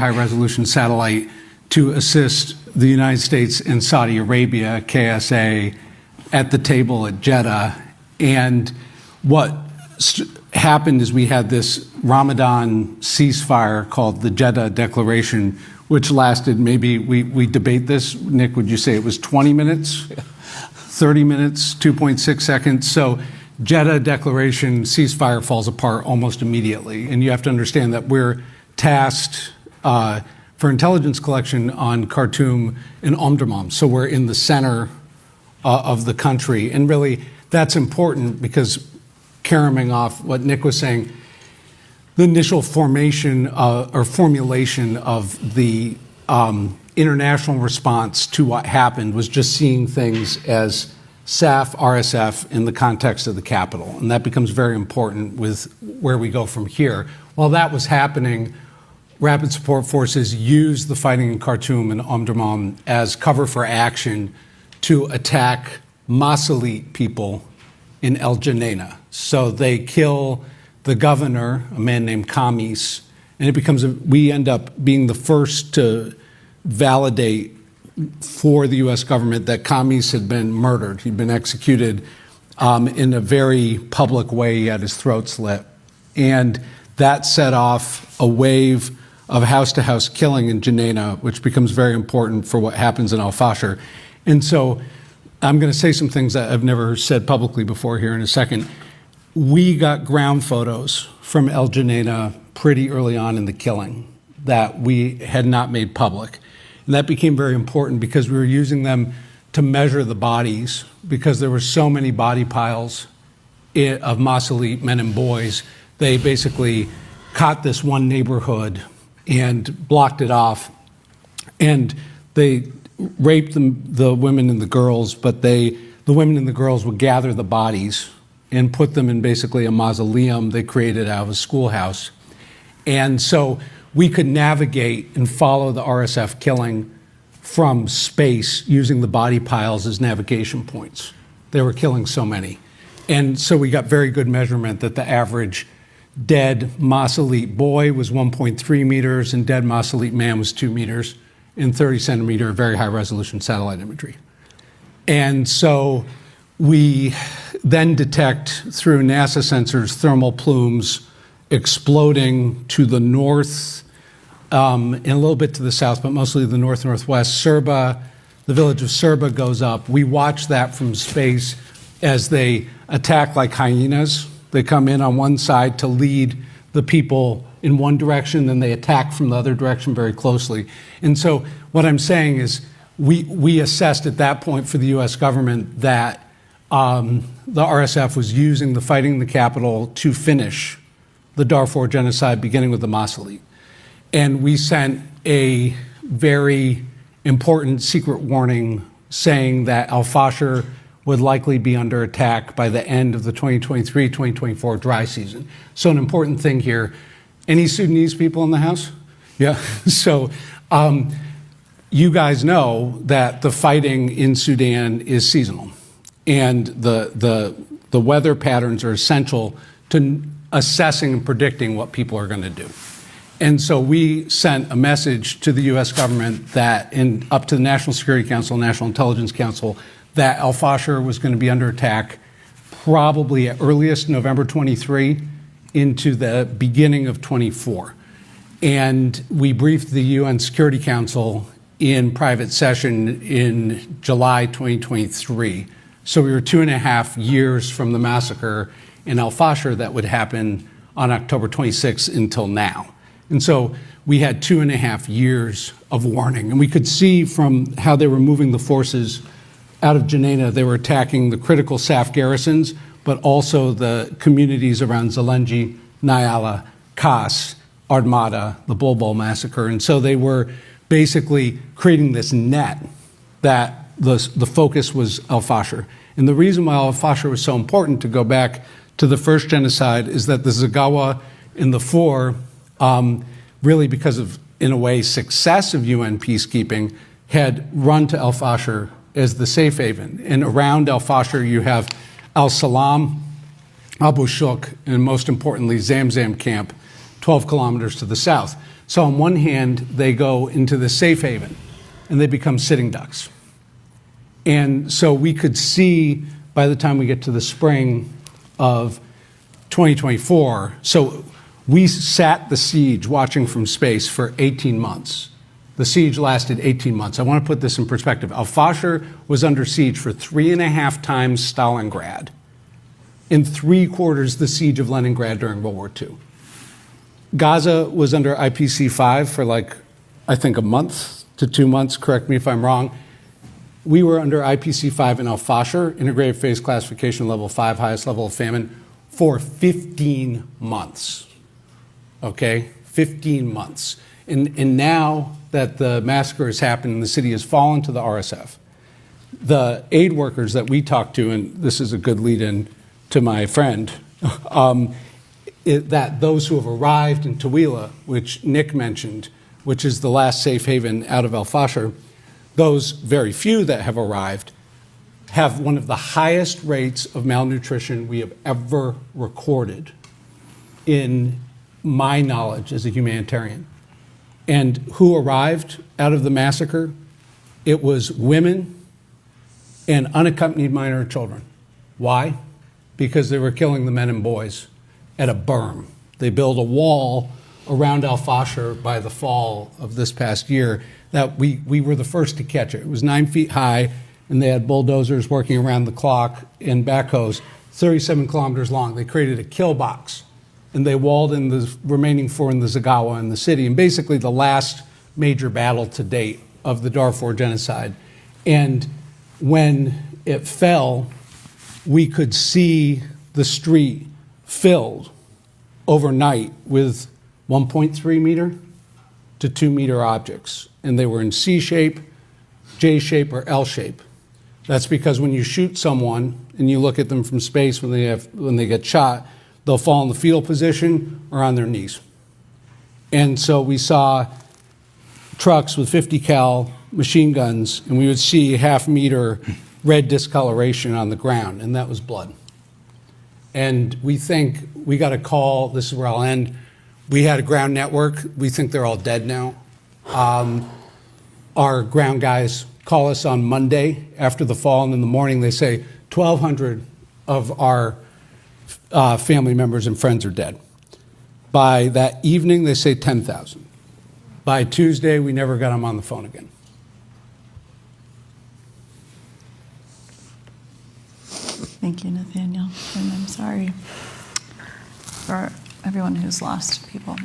high-resolution satellite to assist the United States and Saudi Arabia, KSA, at the table at Jeddah. And what happened is we had this Ramadan ceasefire called the Jeddah Declaration, which lasted maybe, we debate this, Nick, would you say it was 20 minutes, 30 minutes, 2.6 seconds? So Jeddah Declaration ceasefire falls apart almost immediately. And you have to understand that we're tasked for intelligence collection on Khartoum and Omdurman. So we're in the center of the country. And really, that's important because, carrying off what Nick was saying, the initial formation or formulation of the international response to what happened was just seeing things as SAF, RSF in the context of the capital. And that becomes very important with where we go from here. While that was happening, Rapid Support Forces used the fighting in Khartoum and Omdurman as cover for action to attack Masalit people in El Geneina. So they kill the governor, a man named Khamis, and it becomes we end up being the first to validate for the U.S. government that Khamis had been murdered. He'd been executed in a very public way. He had his throat slit. And that set off a wave of house-to-house killing in Geneina, which becomes very important for what happens in Al-Fashir. And so I'm going to say some things that I've never said publicly before here in a second. We got ground photos from El Geneina pretty early on in the killing that we had not made public. And that became very important because we were using them to measure the bodies, because there were so many body piles of Masalit men and boys. They basically caught this one neighborhood and blocked it off. And they raped the women and the girls, but the women and the girls would gather the bodies and put them in basically a mausoleum they created out of a schoolhouse. And so we could navigate and follow the RSF killing from space using the body piles as navigation points. They were killing so many. And so we got very good measurement that the average dead Masalit boy was 1.3 meters and dead Masalit man was 2 meters in 30 centimeter very high resolution satellite imagery. And so we then detect through NASA sensors thermal plumes exploding to the north and a little bit to the south, but mostly the north-northwest. Serba, the village of Serba goes up. We watch that from space as they attack like hyenas. They come in on one side to lead the people in one direction, then they attack from the other direction very closely. And so what I'm saying is we assessed at that point for the U.S. government that the RSF was using the fighting in the capital to finish the Darfur genocide, beginning with the Masalit. And we sent a very important secret warning saying that Al-Fashir would likely be under attack by the end of the 2023-2024 dry season. So an important thing here, any Sudanese people in the house? Yeah, so you guys know that the fighting in Sudan is seasonal. And the weather patterns are essential to assessing and predicting what people are going to do. And so we sent a message to the U.S. government that, up to the National Security Council, National Intelligence Council, that Al-Fashir was going to be under attack probably at earliest November 23 into the beginning of 24. And we briefed the UN Security Council in private session in July 2023. So we were 2.5 years from the massacre in Al-Fashir that would happen on October 26 until now. And so we had 2.5 years of warning. And we could see from how they were moving the forces out of Geneina, they were attacking the critical SAF garrisons, but also the communities around Zelenji, Nyala, Kas, Armada, the Bulbul massacre. And so they were basically creating this net that the focus was Al-Fashir. And the reason why Al-Fashir was so important, to go back to the first genocide, is that the Zagawa in the Four, really because of, in a way, success of UN peacekeeping, had run to Al-Fashir as the safe haven. And around Al-Fashir, you have Al-Salam, Abu Shuk, and most importantly, Zamzam camp, 12 kilometers to the south. So on one hand, they go into the safe haven and they become sitting ducks. And so we could see by the time we get to the spring of 2024, so we sat the siege watching from space for 18 months. The siege lasted 18 months. I want to put this in perspective. Al-Fashir was under siege for 3.5 times Stalingrad, and 3/4 the siege of Leningrad during World War II. Gaza was under IPC-5 for I think a month to 2 months, correct me if I'm wrong. We were under IPC-5 in Al-Fashir, Integrated Phase Classification Level 5, highest level of famine, for 15 months, okay? 15 months. And now that the massacre has happened and the city has fallen to the RSF, the aid workers that we talked to, and this is a good lead-in to my friend, that those who have arrived in Tawila, which Nick mentioned, which is the last safe haven out of Al-Fashir, those very few that have arrived have one of the highest rates of malnutrition we have ever recorded in my knowledge as a humanitarian. And who arrived out of the massacre? It was women and unaccompanied minor children. Why? Because they were killing the men and boys at a berm. They built a wall around Al-Fashir by the fall of this past year that we were the first to catch it. It was 9 feet high, and they had bulldozers working around the clock and backhoes, 37 kilometers long. They created a kill box, and they walled in the remaining 4 in the Zagawa in the city, and basically the last major battle to date of the Darfur genocide. And when it fell, we could see the street filled overnight with 1.3 meter to 2 meter objects. And they were in C shape, J shape, or L shape. That's because when you shoot someone and you look at them from space when they get shot, they'll fall in the fetal position or on their knees. And so we saw trucks with 50 cal machine guns, and we would see 0.5 meter red discoloration on the ground, and that was blood. And we think we got a call, this is where I'll end. We had a ground network. We think they're all dead now. Our ground guys call us on Monday after the fall, and in the morning they say 1,200 of our family members and friends are dead. By that evening, they say 10,000. By Tuesday, we never got them on the phone again. Thank you, Nathaniel, and I'm sorry for everyone who's lost people.